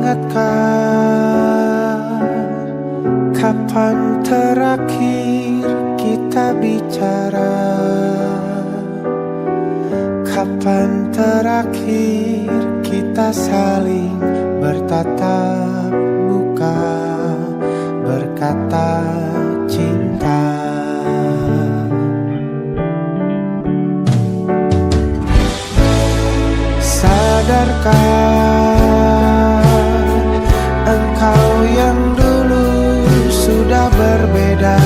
ingatkah kapan terakhir kita bicara? Kapan terakhir kita saling bertatap muka, berkata cinta? Sadarkah engkau yang dulu sudah berbeda,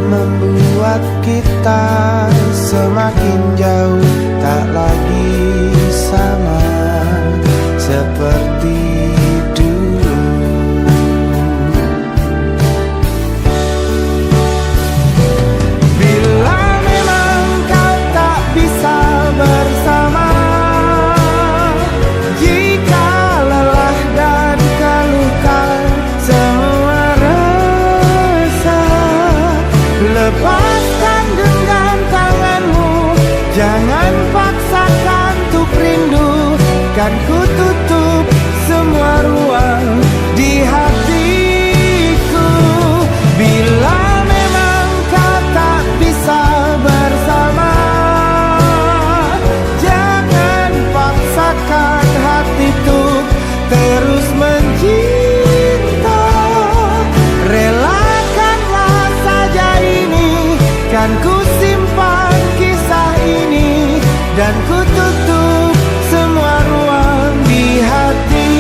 membuat kita semakin jauh, tak lagi sama seperti dulu. Bila memang kau tak bisa bersama, jika lelah dan keluhkan semua rasa, lepaskan genggam tanganmu, jangan paksakan untuk rindu. Kan ku tutup semua ruang di hatiku. Bila memang kau tak bisa bersama, jangan paksakan hati untuk terus mencinta. Relakanlah saja ini, kan ku simpan kisah ini, dan ku tutup semua ruang di hatiku.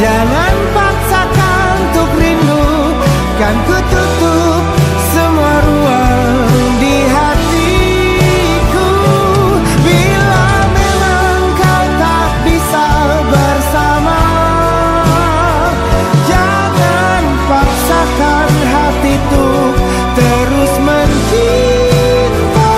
Jangan paksakan untuk rindu, kan ku tutup semua ruang di hatiku. Bila memang kau tak bisa bersama, jangan paksakan hati untuk terus mencinta.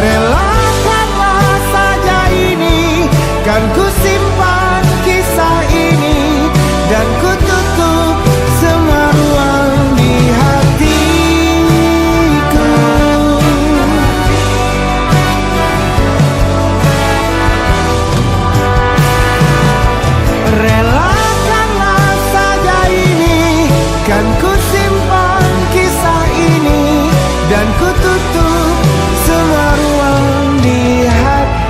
Relakanlah saja ini, kan ku simpan kisah ini, dan ku tutup semua ruang di hatiku. Relakanlah saja ini, kan ku simpan kisah ini, dan ku tutup semua ruang di hatiku.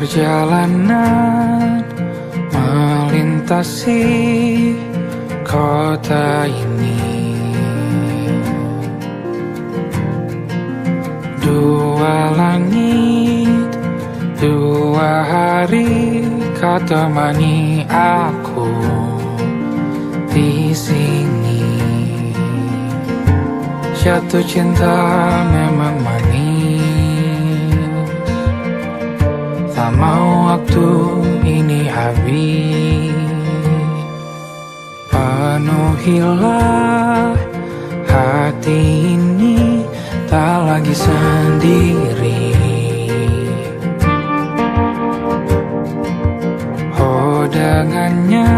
Perjalanan melintasi kota ini, dua langit, dua hari kau temani aku di sini. Jatuh cinta memang manis, tak mau waktu ini habis. Penuhilah hati ini, tak lagi sendiri. Oh dengannya,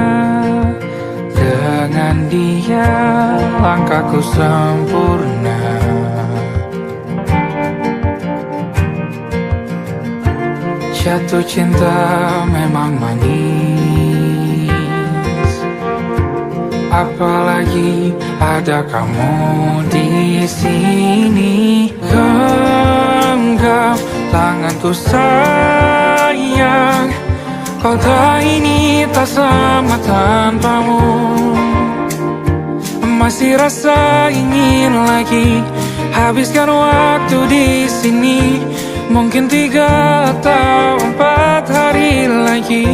dengan dia langkahku sempurna. Jatuh cinta memang manis, apalagi ada kamu di sini. Genggam tanganku sayang, kota ini tak sama tanpamu. Masih rasa ingin lagi habiskan waktu di sini. Mungkin 3 atau 4 hari lagi.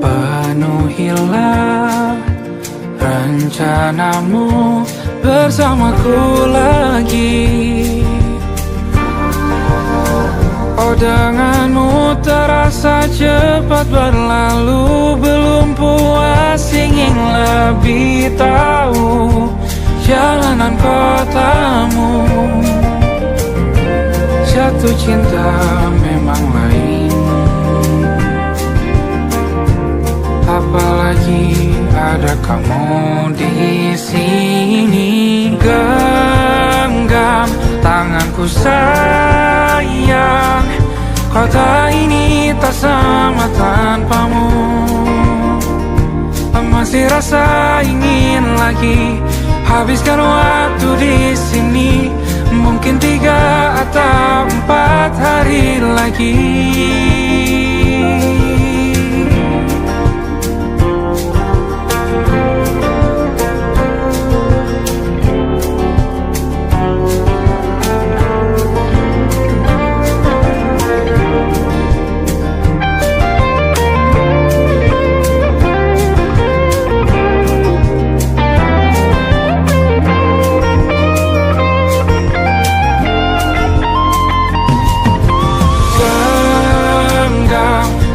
Penuhilah rencanamu bersamaku lagi. Oh, denganmu terasa cepat berlalu. Belum puas ingin lebih tahu jalanan kotamu. Jatuh cinta memang lain, apalagi ada kamu di sini. Genggam tanganku sayang, kota ini tak sama tanpamu. Masih rasa ingin lagi habiskan waktu di sini. Mungkin 3 atau 4 hari lagi.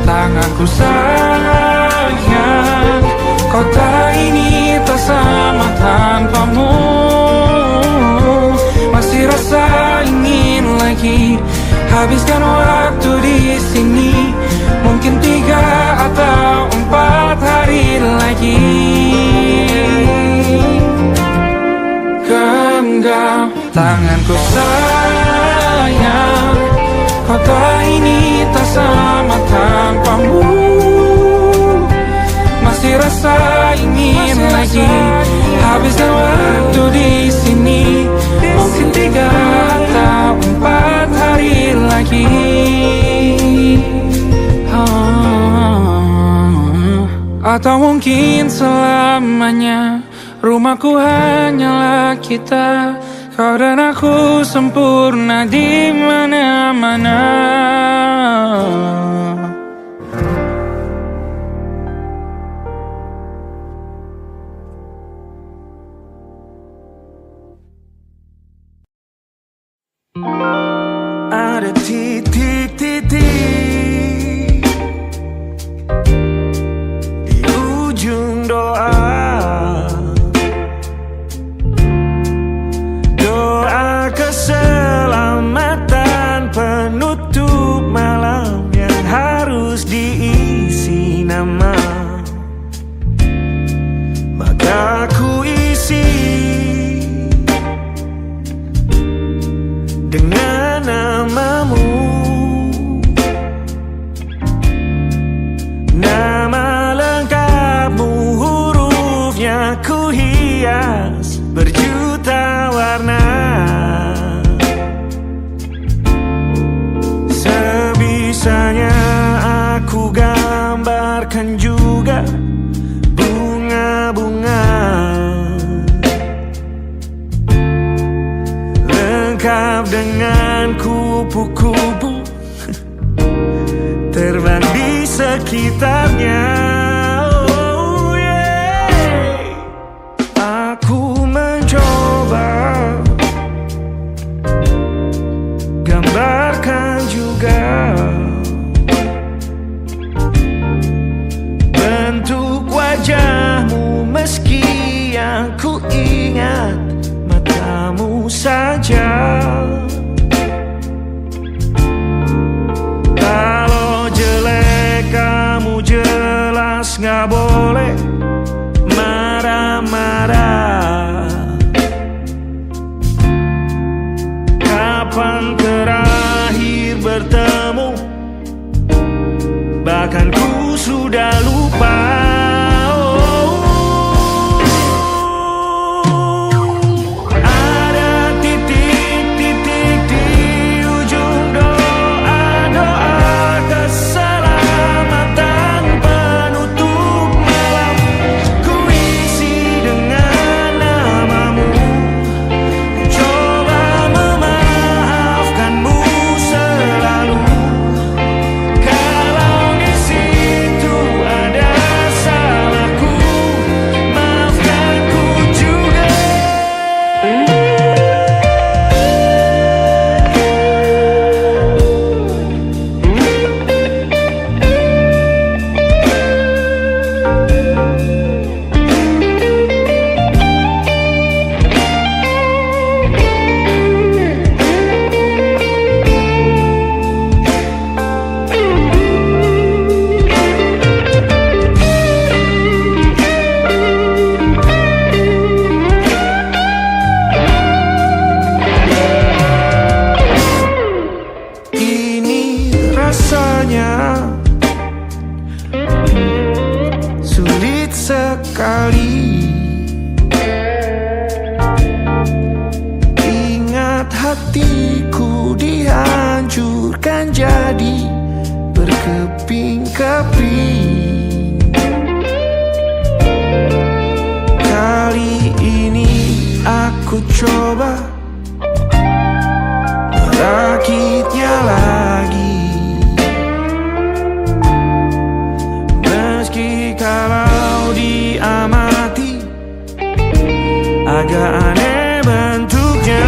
Tanganku sayang, kota ini tak sama tanpamu. Masih rasa ingin lagi habiskan waktu di sini. Mungkin 3 atau 4 hari lagi. Genggam tanganku sayang, kota ini tak sama tanpamu. Masih rasa ingin lagi habiskan waktu di sini. Mungkin 3 atau 4 hari lagi. Atau mungkin selamanya. Rumahku hanyalah kita, kau dan aku sempurna di mana-mana. Ada titik-titik di ujung doa. Doa keselamatan penutup malam yang harus diisi nama. Maka ku isi dengan namamu. Nama lengkapmu, hurufnya ku hias berjuta warna. Sebisanya aku gambarkan juga bunga-bunga, lengkap dengan kupu-kupu terbang di sekitarnya. Oh yeah. Aku mencoba gambarkan juga bentuk wajahmu, meski yang ku ingat matamu saja. Kalau jelek kamu jelas gak boleh marah-marah. sudah lupa. Rasanya sulit sekali ingat hatiku dihancurkan jadi berkeping-keping. Kali ini aku coba merakitnya lagi. Meski kalau diamati agak aneh bentuknya.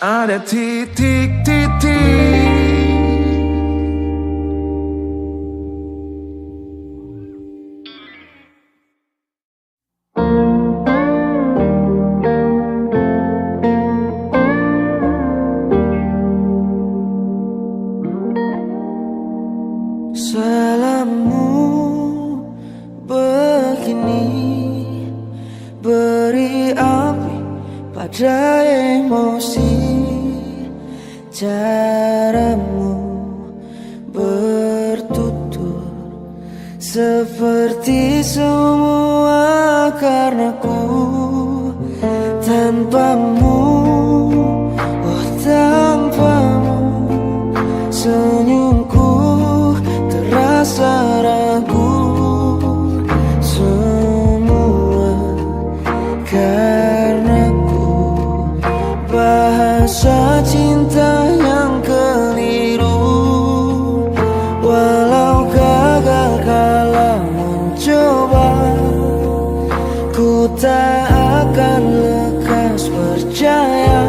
Ada titik-titik. Salammu begini beri api pada emosi. Caramu bertutur seperti semua karenaku. Tanpamu, oh tanpamu, senyumku terasa ragu. Semua karenaku, bahasa cinta yang keliru. Walau gagal kala mencoba, ku tak akan lekas percaya.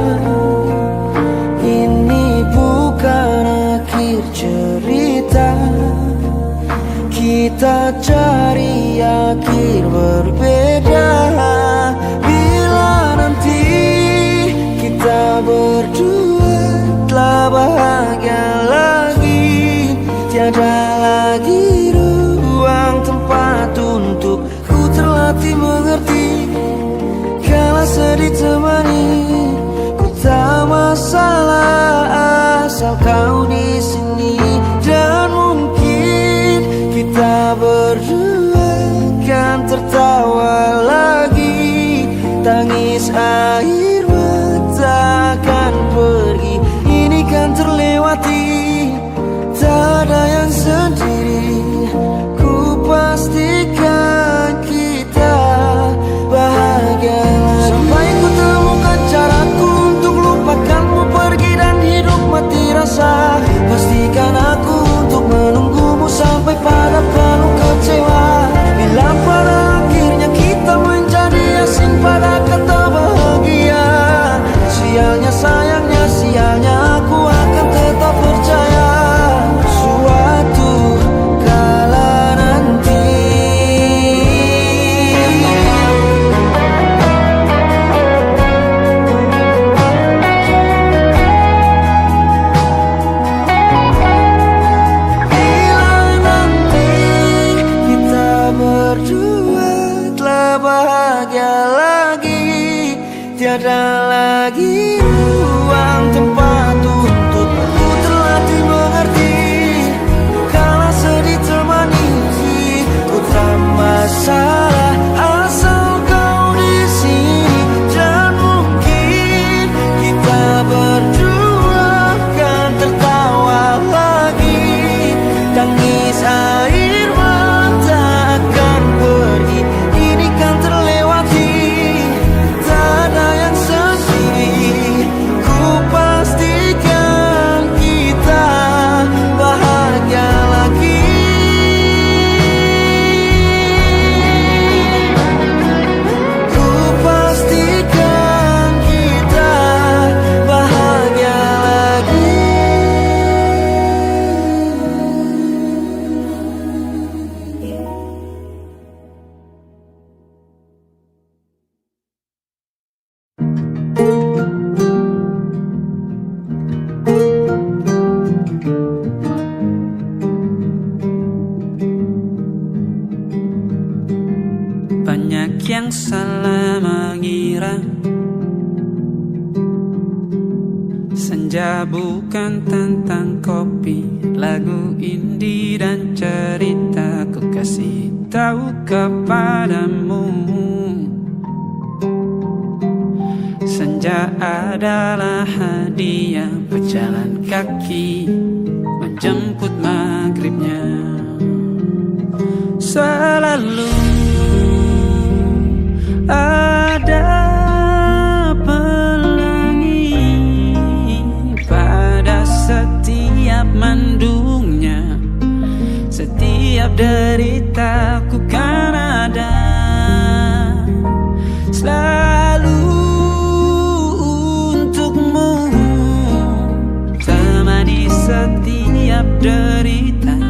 Ini bukan akhir cerita, kita cari akhir berbeda. Bila nanti kita berdua telah bahagia lagi, tiada lagi ruang tempat untuk ku terlatih mengerti. Kala sedih temani, ku tak masalah asal kau di sini. Dan mungkin kita berdua kan tertawa lagi. Tangis air mata akan pergi, ini kan terlewati. Tak ada yang sendiri, ku pastikan kita bahagia lagi. Sampai ku temukan caraku untuk lupakanmu pergi dan hidup mati rasa. Pastikan aku untuk menunggumu sampai pada penuh kecewa. Bila pada akhirnya kita menjadi asing pada kata bahagia, sialnya sayangnya sialnya aku akan tetap percaya suatu kala nanti. Bila nanti kita berdua telah bahagia lagi, tiada lagi ruang tempat untukku terlatih mengerti. Kala sedih termanisi, ku tak masalah asal kau di sini. Dan mungkin kita berdua kan tertawa lagi. Tangis air mata akan pergi, ini kan terlewati. Tak ada yang sendiri, ku pastikan kita bahagia lagi. Ku pastikan kita bahagia lagi. Banyak yang salah mengira senja bukan tentang kopi, lagu indie dan cerita ku kasih tahu kepadamu. Senja adalah hadiah berjalan kaki menjemput maghribnya. Selalu ada pelangi pada setiap mendungnya. Setiap deritaku kan ada selalu untukmu. Temani setiap derita,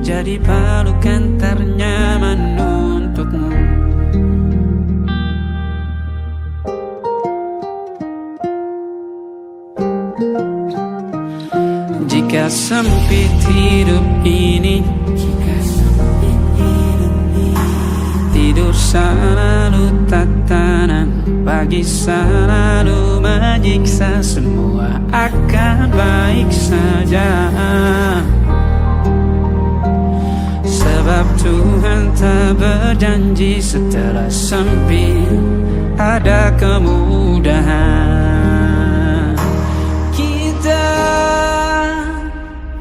jadi pelukan ternyaman untukmu. Jika sempit hidup ini, tidur selalu tatanan, pagi selalu menyiksa, semua akan baik saja. Sebab Tuhan tak berjanji setelah sempit ada kemudahan. Kita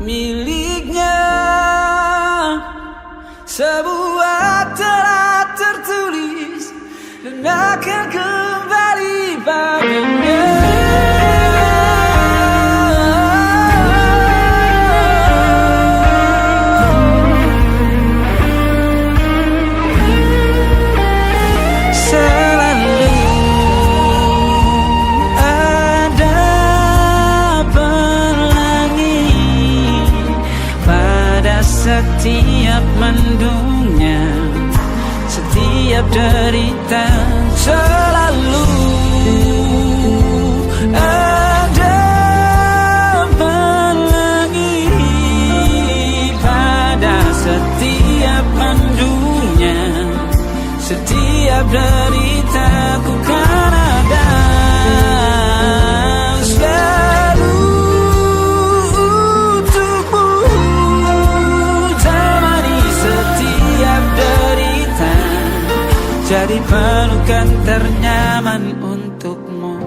miliknya, sebuah telah tertulis dan akan kembali padanya. Setiap mendungnya, setiap derita, selalu ada pelangi pada setiap mendungnya. Setiap deritaku kan ada selalu untukmu. Temani setiap derita, menjadi pelukan ternyaman untukmu.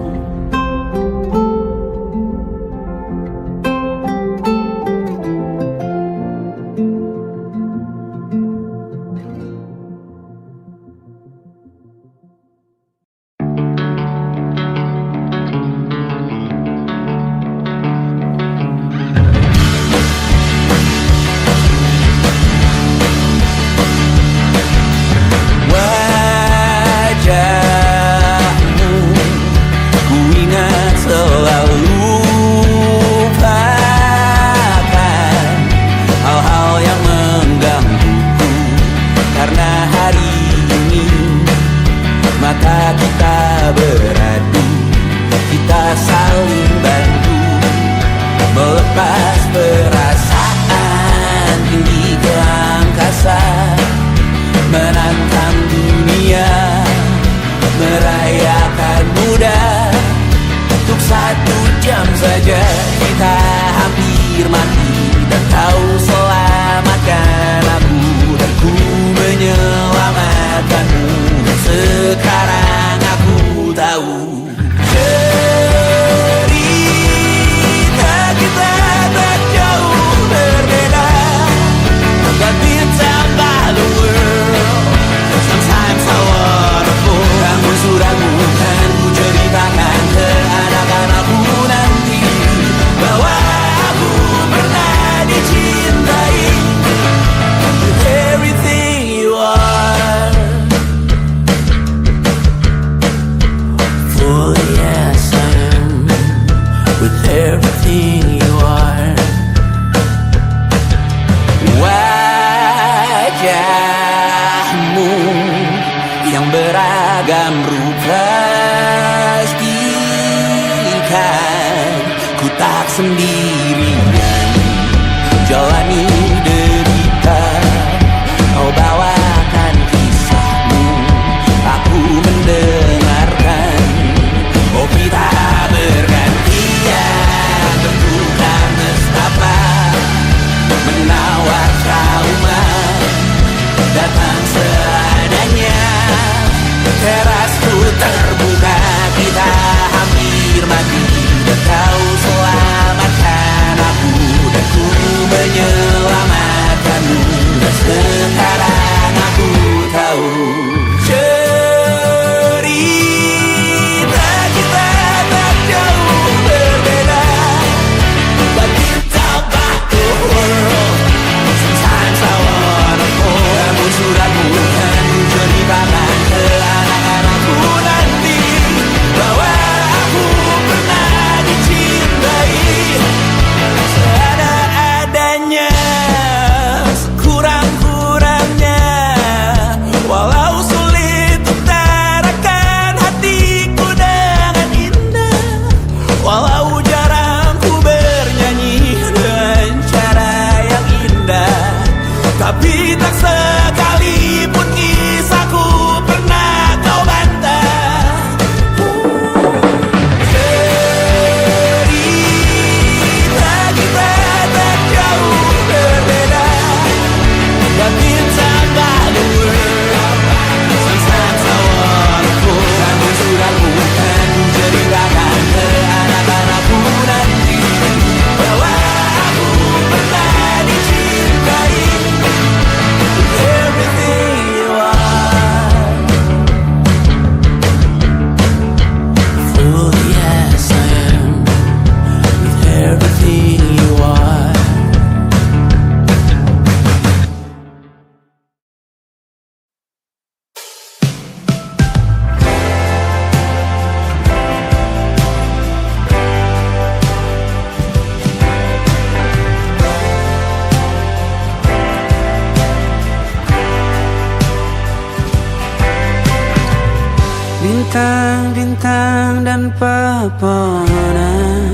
Bintang-bintang dan pepohonan,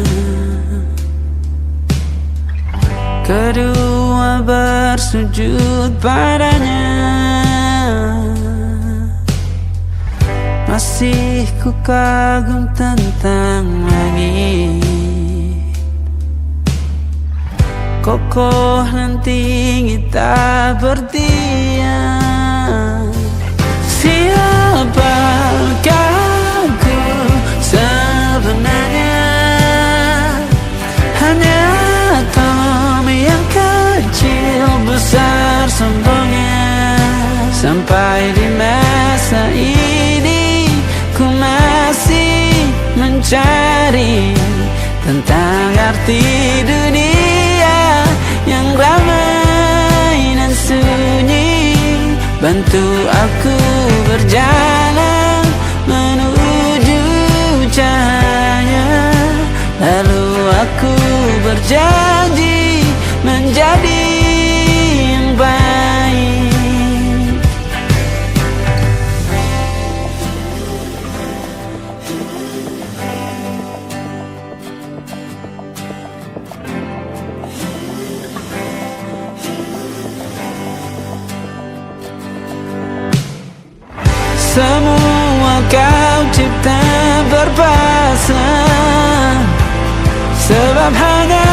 kedua bersujud padanya. Masih ku kagum tentang langit, kokoh dan tinggi tak berdiam. Siapakah aku sebenarnya? Hanya Tom yang kecil besar sombongnya. Sampai di masa ini ku masih mencari tentang arti dunia yang ramai dan sunyi. Bantu aku berjalan menuju cahaya. Lalu aku berjanji menjadi yang baik. Semua kau cipta berpasang, sebab hanya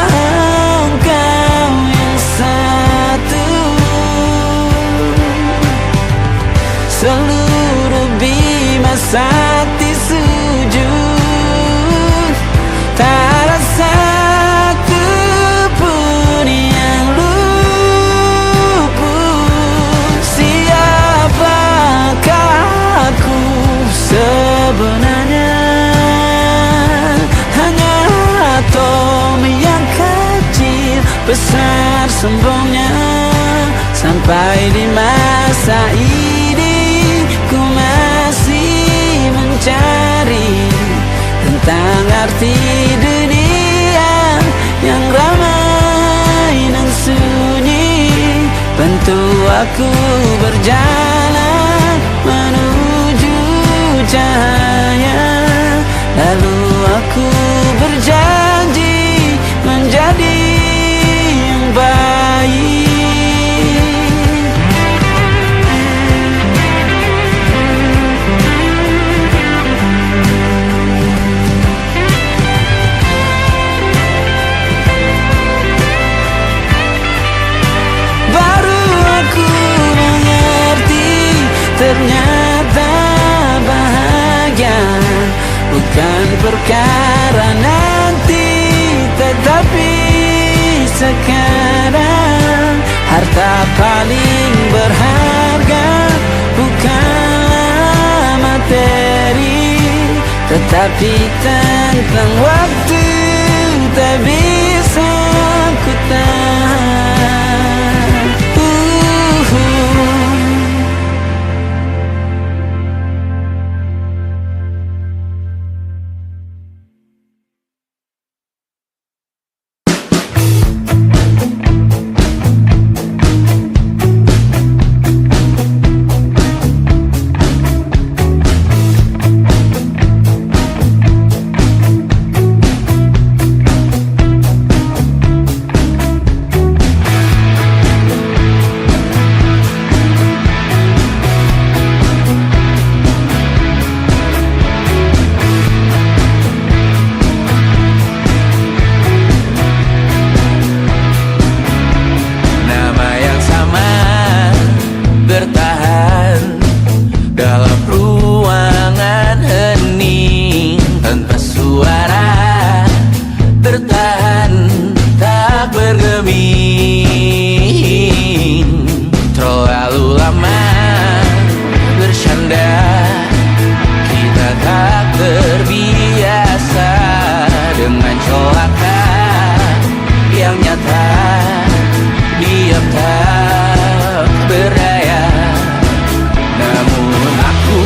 Engkau yang satu. Seluruh bima sakti sujud, tak ada satu pun yang luput. Siapakah aku sebenarnya? Hanya atom yang kecil besar sombongnya. Sampai di masa ini ku masih mencari tentang arti dunia yang ramai dan sunyi. Bantu aku berjalan menuju cahaya. Lalu aku berjanji menjadi yang baik. Baru aku mengerti ternyata bahagia bukan perkara nanti, tetapi sekarang. Harta paling berharga bukanlah materi, tetapi tentang waktu tak bisa ku tahan. diam tak berdaya. Namun aku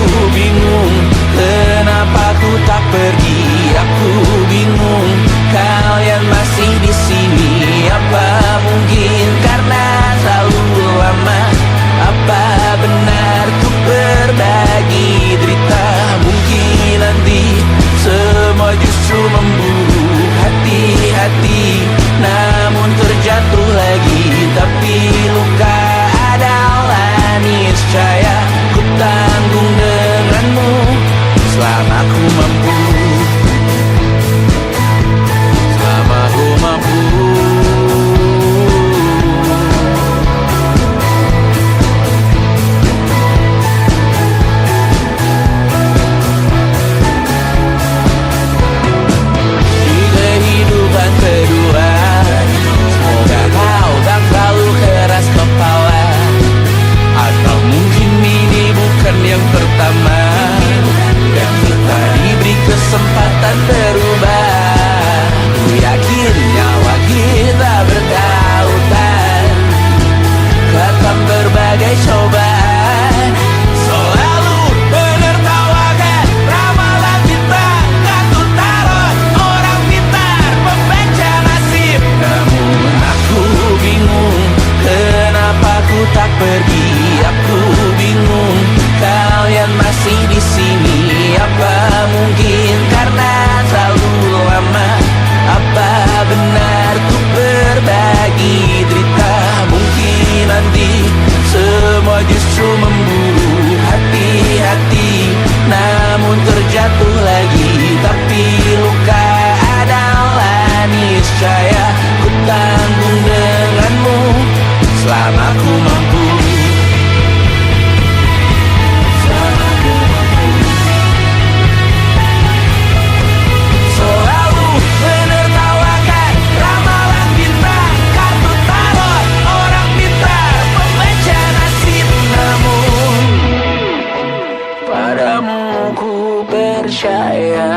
ku percaya.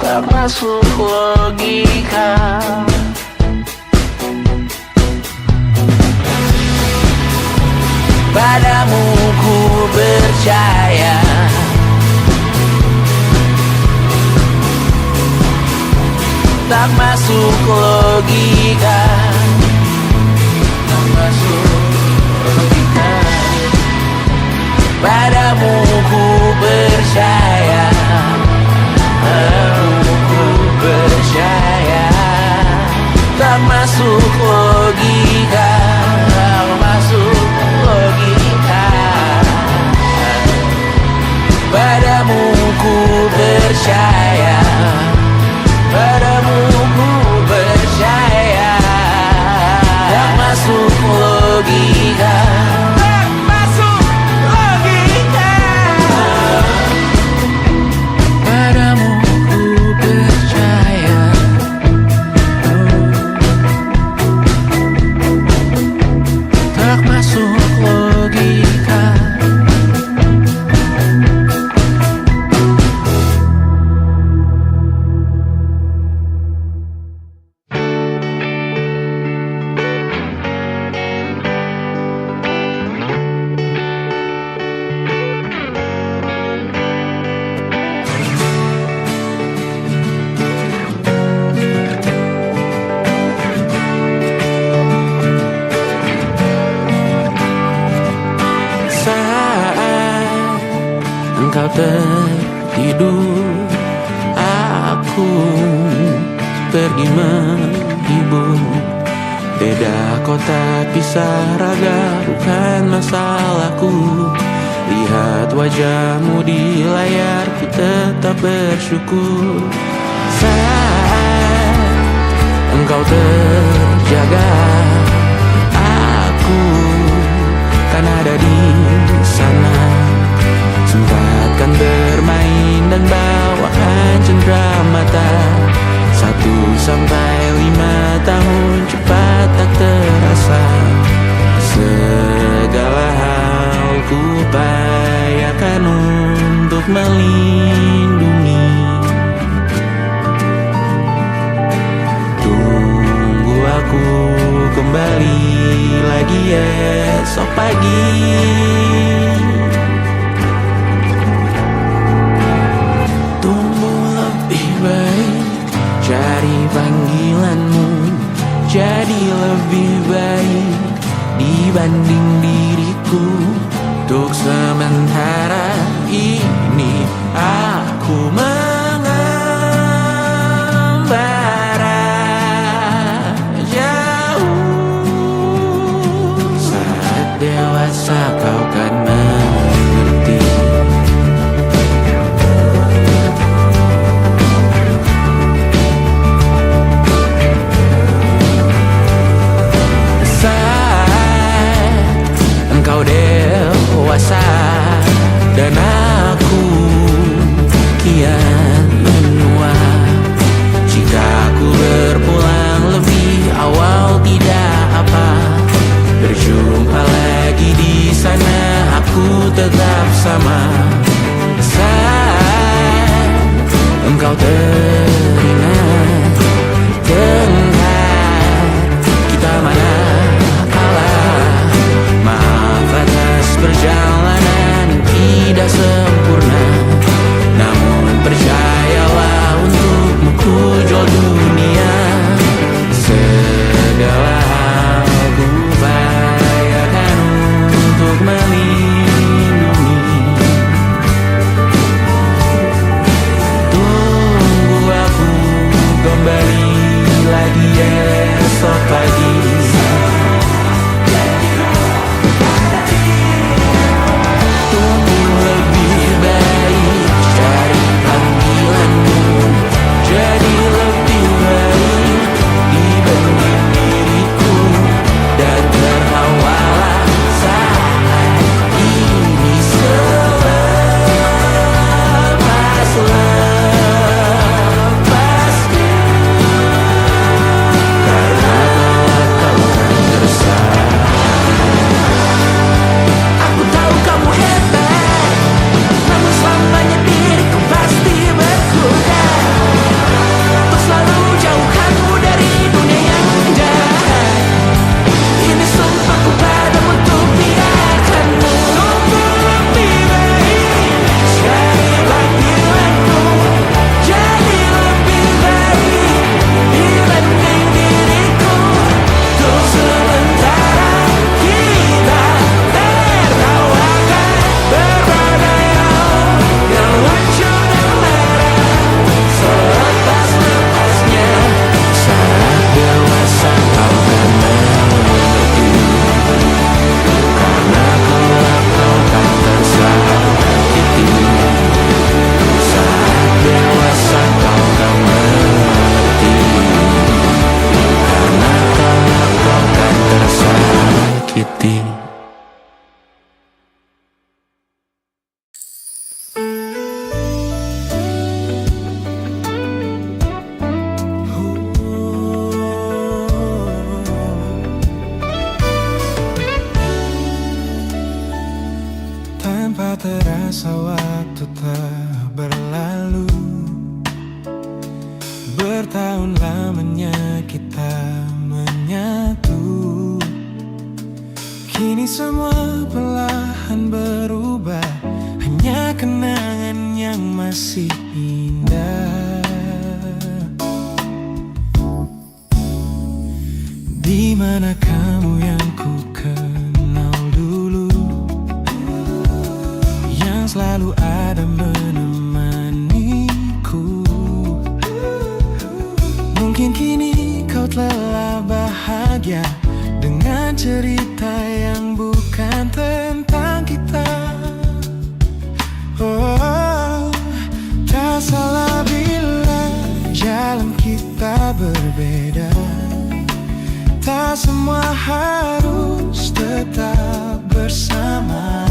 Tak masuk logika. Padamu ku percaya. Tak masuk logika. Tak masuk logika. Padamu ku percaya. Padamu ku percaya. Tak masuk logika. Tak masuk logika. Padamu ku percaya. Padamu ku percaya. Tak masuk logika. Tak masuk logika. Padamu ku percaya. Tak masuk logika. Engkau tertidur, aku pergi menghibur. Beda kota pisah raga bukan masalahku. Lihat wajahmu di layar, ku tetap bersyukur. Saat engkau terjaga, aku kan ada di sana. Sempatkan bermain dan bawaan cenderamata. 1-5 tahun cepat tak terasa. Segala hal ku upayakan untuk melindungi. Tunggu aku kembali lagi esok pagi. Cari panggilanmu jadi lebih baik dibanding diriku. Untuk sementara ini aku mengembara jauh. Saat dewasa kau kan mengerti. Engkau dewasa dan aku kian menua. Jika aku berpulang lebih awal tidak apa. Berjumpa lagi di sana, aku tetap sama. Saat engkau teringat tengah kita mana perjalanan tidak sempurna, namun percayalah untukmu ku jual dunia. Segala hal ku upayakan untuk melindungi. Kini semua perlahan berubah, hanya kenangan yang masih indah. Di mana kamu yang ku kenal dulu, yang selalu ada menemaniku. Mungkin kini kau telah bahagia dengan cerita yang bukan tentang kita. Oh, tak salah bila jalan kita berbeda. Tak semua harus tetap bersama.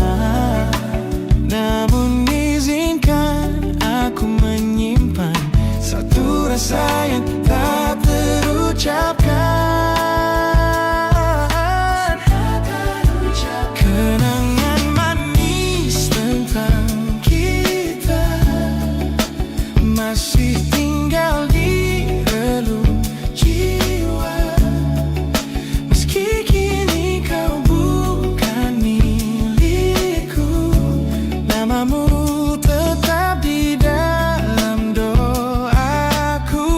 Namun izinkan aku menyimpan satu rasa yang tak terucapkan. Kenangan manis tentang kita masih tinggal di relung jiwa. Meski kini kau bukan milikku, namamu tetap di dalam doaku.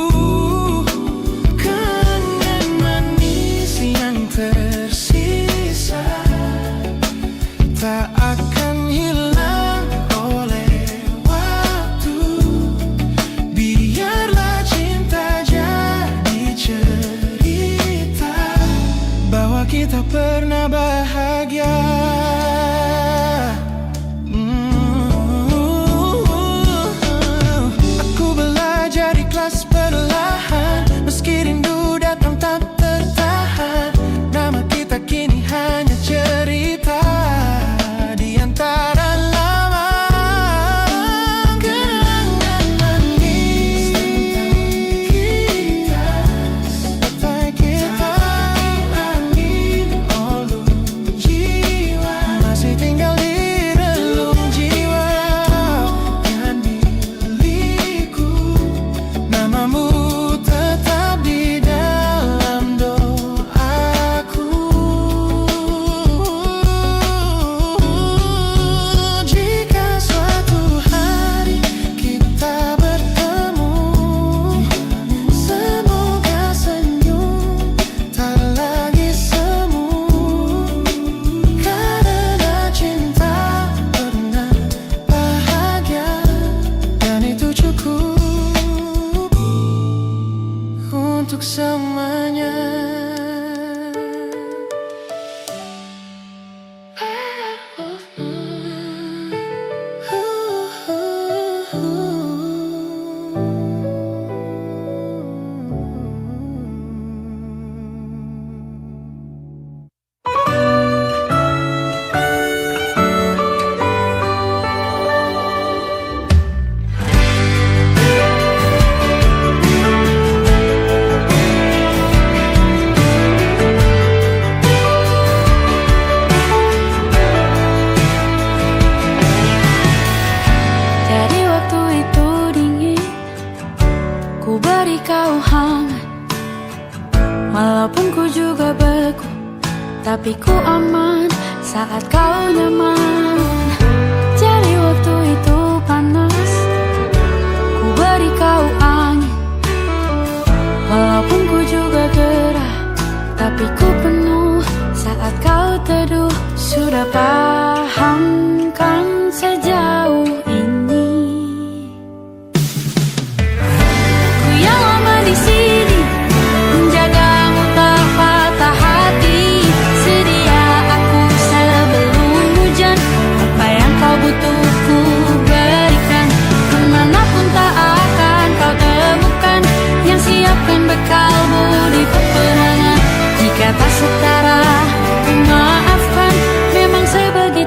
Kenangan manis yang tersisa tak akan hilang oleh waktu. Biarlah cinta jadi cerita bahwa kita pernah bahagia. Aku belajar ikhlas perlahan, meski rindu datang tak tertahan. Nama kita kini hanya cerita di antara lambang. Kenangan manis tentang kita, angin olung jiwa masih tinggal di relung jiwa. Bukan milikku, namamu tetap di dalam doaku. Jika suatu hari kita bertemu, semoga senyum tak lagi semu. Karena cinta pernah bahagia, dan itu cukup untuk semuanya. Jadi waktu itu dingin, ku beri kau hangat. Walaupun ku juga beku, tapi ku aman saat kau nyaman. Jadi waktu itu panas, ku beri kau angin. Walaupun ku juga gerah, tapi ku penuh saat kau teduh. Sudah paham kan sejauh ini? Ku yang lama di sini, menjagamu tak patah hati. Sedia aku sebelum hujan, apa yang kau butuh ku berikan. Kemanapun tak akan kau temukan yang siapkan bekalmu di peperangan. Jika tak setara, ku maafkan, memang sebagian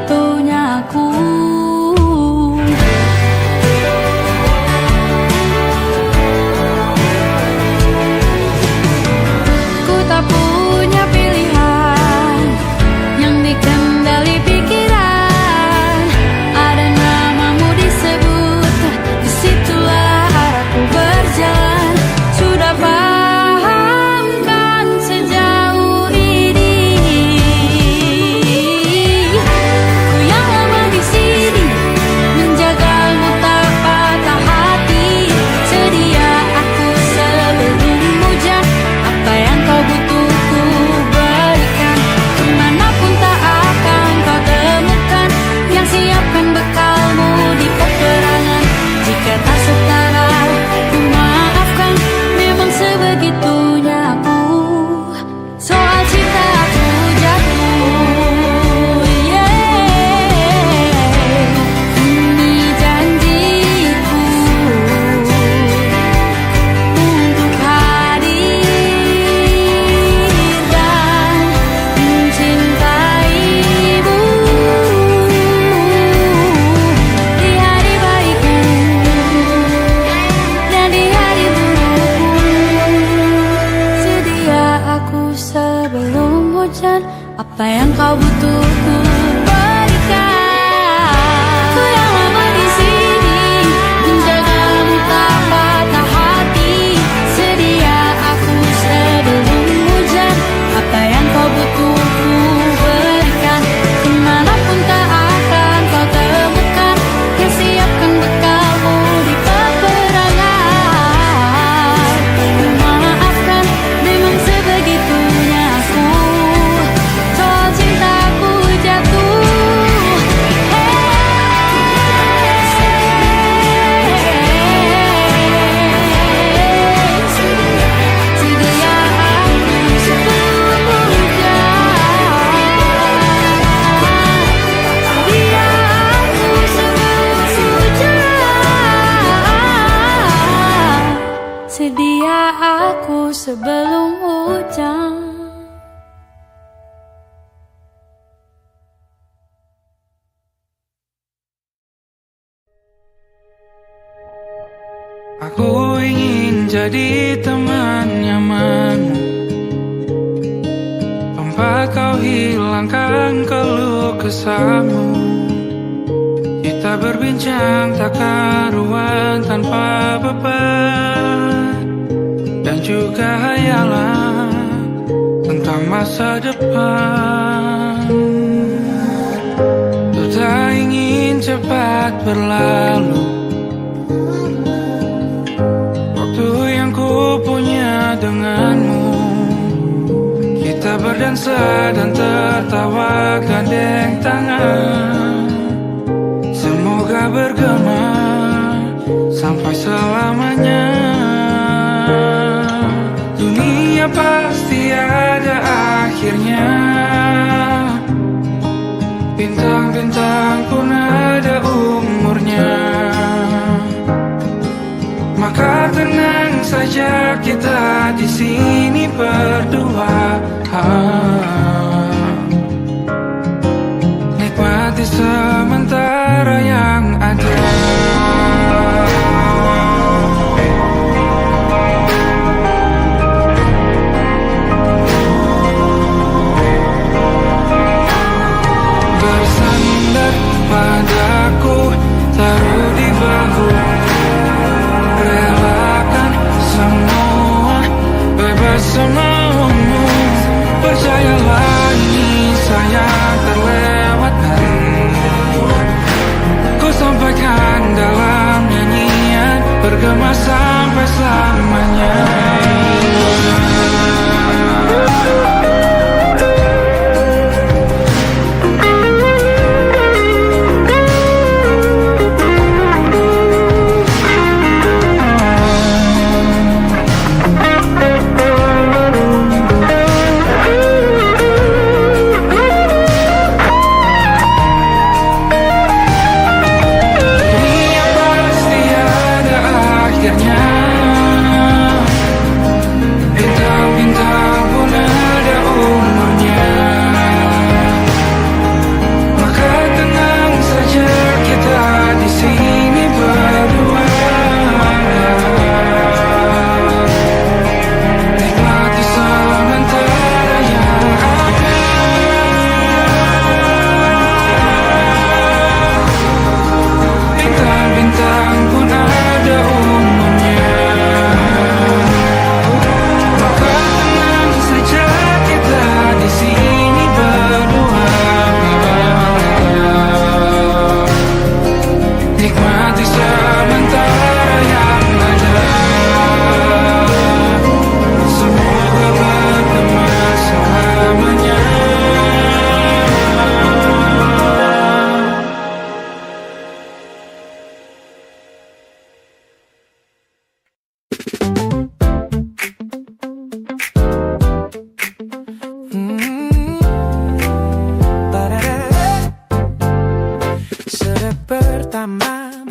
butuh ku berikan. Ku yang lama di sini menjagamu tak patah hati. Sedia aku sebelum hujan, apa yang kau butuh ku berikan. Kemanapun tak akan kau temukan, yang siapkan bekalmu di peperangan. Memaafkan, memang sebegitunya aku, soal cintaku jatuh. Sedia aku sebelum hujan. Sedia aku sebelum hujan. Sedia aku sebelum hujan. Aku ingin jadi teman nyamanmu, tempat kau hilangkan keluh kesahmu. Kita berbincang tak karuan tanpa beban, dan juga hayalan tentang masa depan. Ku tak ingin cepat berlalu, waktu yang ku punya denganmu. Kita berdansa dan tertawa gandeng tangan, semoga bergema sampai selamanya. Dunia pasti ada akhirnya, bintang-bintang pun ada umurnya. Maka tenang saja kita di sini berdua. Nikmati sementara yang ada. Bersandar padaku, taruh di bahu, relakan semua, bebas semaumu. Percayalah ini sayang terlewatkan, ku sampaikan dalam nyanyian, bergema sampai selamanya.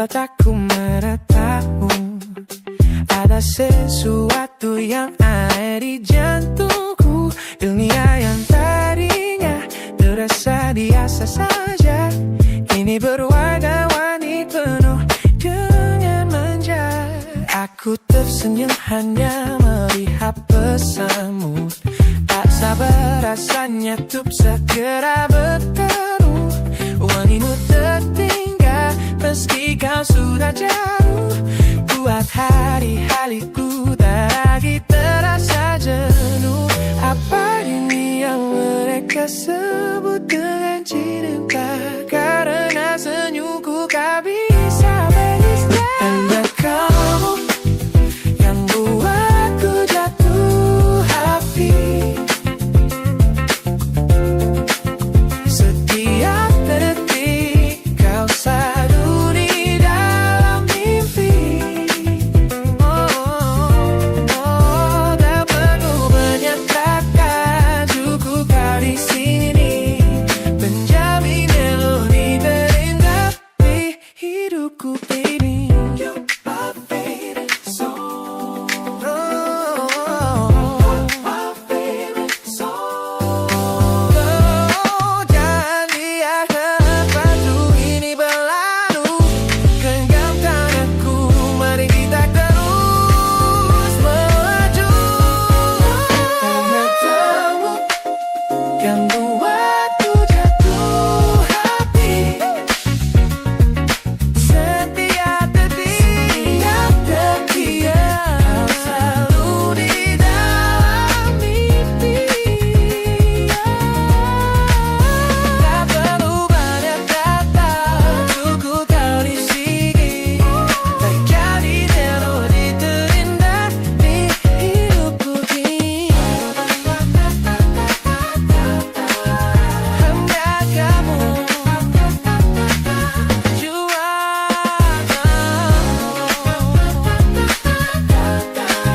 mataku meratamu. Ada sesuatu yang ada di jantungku. Dunia yang tadinya terasa biasa saja, kini berwarna-warni penuh dengan manja. Aku tersenyum hanya melihat pesanmu. Tak Sabar rasanya tuh segera bertemu. Wangimu tertinggal meski kau sudah jauh. Buat hari-hariku tak lagi terasa jenuh. Apa ini yang mereka sebut dengan cinta? Karena senyumku kau bisa menista. Dan kamu yang buatku jatuh hati. Setiap detik kau selalu di dalam mimpi. Tak perlu banyak kata, cukup kau di sini menjamin melodi terindah di hidupku, baby. You're my favorite song. My favorite song. Jangan biarkan waktu ini berlalu. Genggam tanganku, mari kita terus melaju. Karena kamu yang buatku jatuh hati. Setiap detik kau selalu di dalam mimpi. Tak perlu banyak kata, cukup kau di sini. Tak jadi melodi terindah di hidupku kini. Hanya kamu, you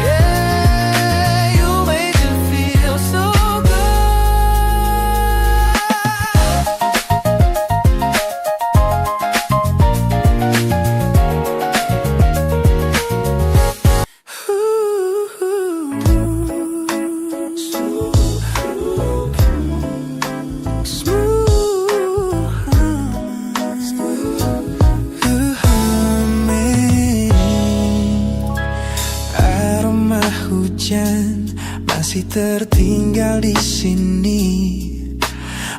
yeah, you make me feel so good. Aroma hujan masih tertinggal di sini,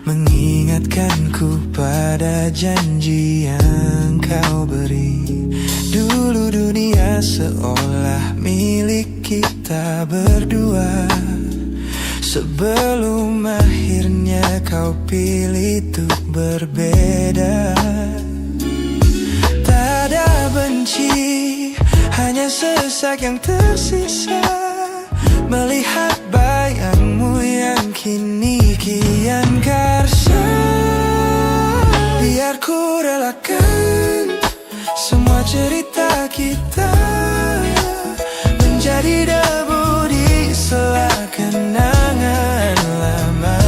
mengingatkanku pada janji yang kau beri. Dulu dunia seolah milik kita berdua, sebelum akhirnya kau pilih untuk berbeda. Tak ada benci, hanya sesak yang tersisa melihat bayangmu yang kini kian karsa. Biar ku relakan semua cerita kita menjadi debu di sela kenangan lama.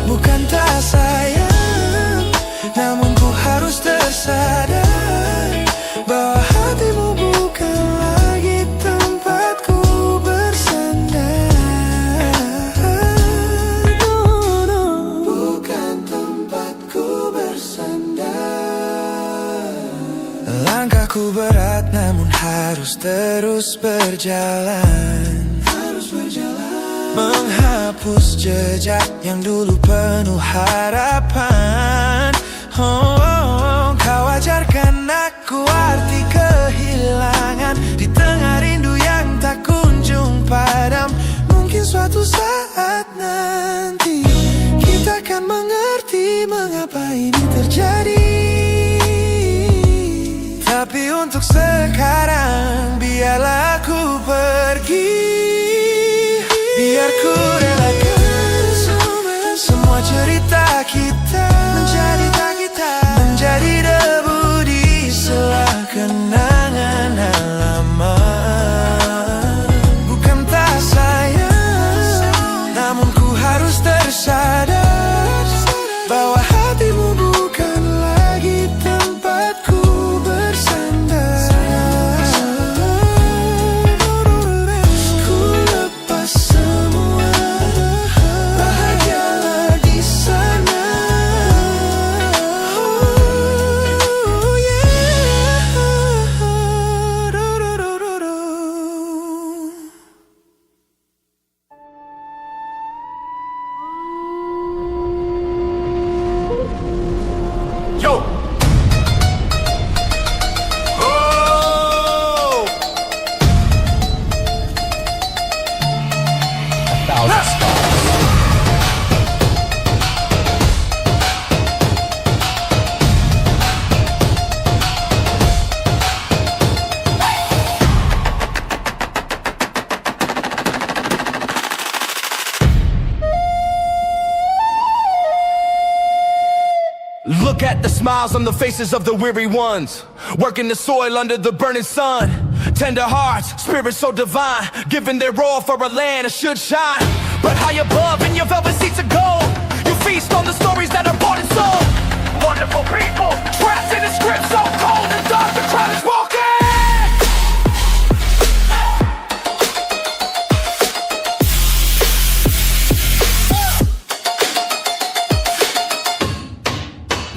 Bukan tak sayang, namun ku harus tersadar bahwa hatimu bukan lagi tempatku bersandar. Bukan tempatku bersandar. Langkahku berat namun harus terus berjalan. Menghapus jejak yang dulu penuh harapan. Kau ajarkan aku arti kehilangan di tengah rindu yang tak kunjung padam. Mungkin suatu saat nanti kita akan mengerti mengapa ini terjadi. Tapi untuk sekarang biarlah aku pergi. Biar ku relakan semua cerita kita menjadi debu di sela kenangan lama. Bukan tak sayang, namun ku harus tersadar bahwa hatimu bukan lagi tempatku bersandar. Look at the smiles on the faces of the weary ones, working the soil under the burning sun. Tender hearts, spirits so divine, giving their all for a land that should shine. But high above in your velvet seats of gold, you feast on the stories that are bought and sold. Wonderful people, trapped in a script so cold and dark, the crowd is walking.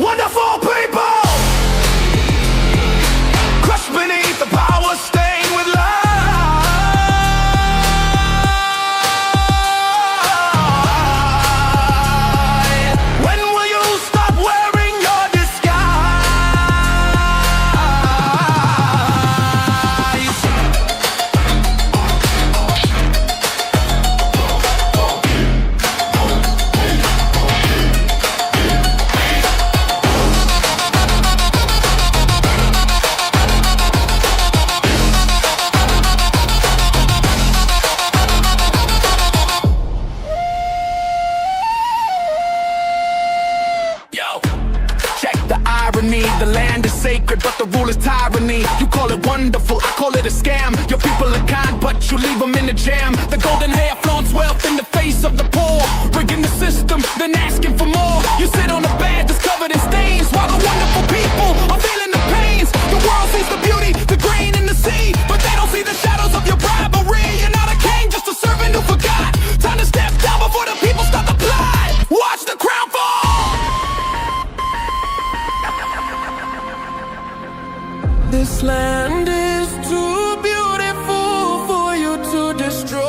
Wonderful people, crushed beneath the power, stained with light. When will you stop wearing your disguise? Yo, check the irony. The land is sacred, but the rule is tyranny. You call it wonderful, I call it a scam. Your people are kind, but you leave them in the jam. The golden hair flaunts wealth in the face of the poor, rigging the system, then asking for more. You sit on a bed that's covered in stains, while the wonderful people are feeling the pains. The world sees the beauty, the grain in the sea, but they don't see the shadows of your bribery. You're not a king, just a servant who forgot. Time to step down before the people start to plot. Watch the crown fall. This land is too beautiful for you to destroy.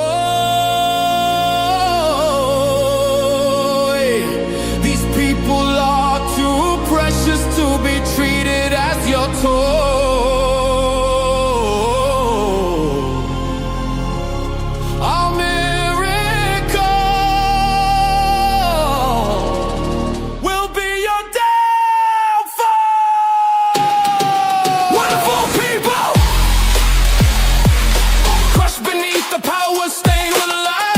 These people are too precious to be treated as your toy. Our miracle will be your downfall. Wonderful people, crushed beneath the power, stained with light.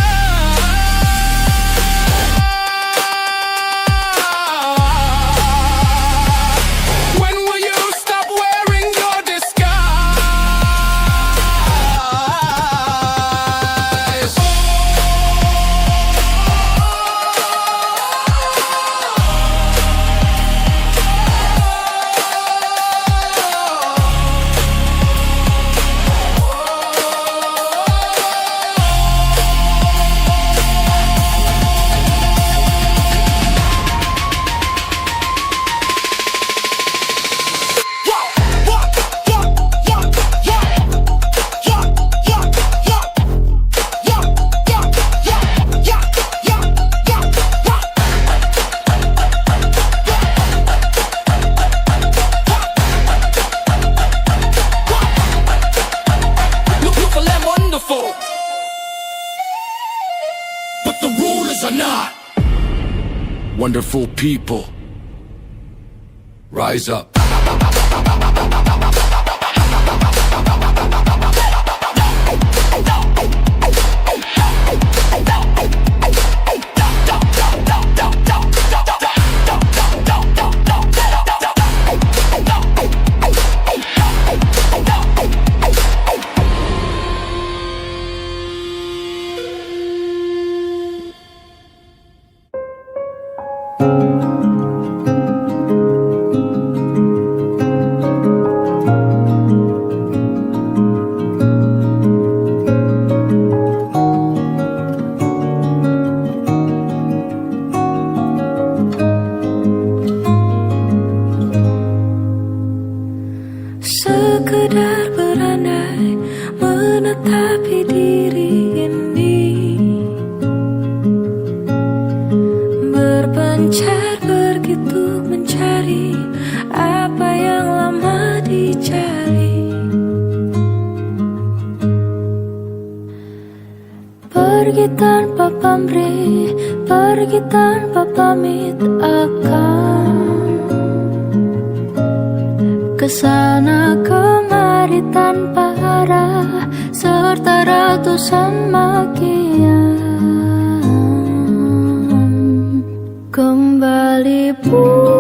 When will you stop wearing your disguise? Beautiful and wonderful, but the rulers are not. Wonderful people, rise up. Sekedar berandai menetapi diri ini, berpencar begitu mencari apa yang lama dicari. Pergi tanpa pamrih, pergi tanpa pamit akan kesana kemari tanpa arah serta ratusan makian. Kembali pulang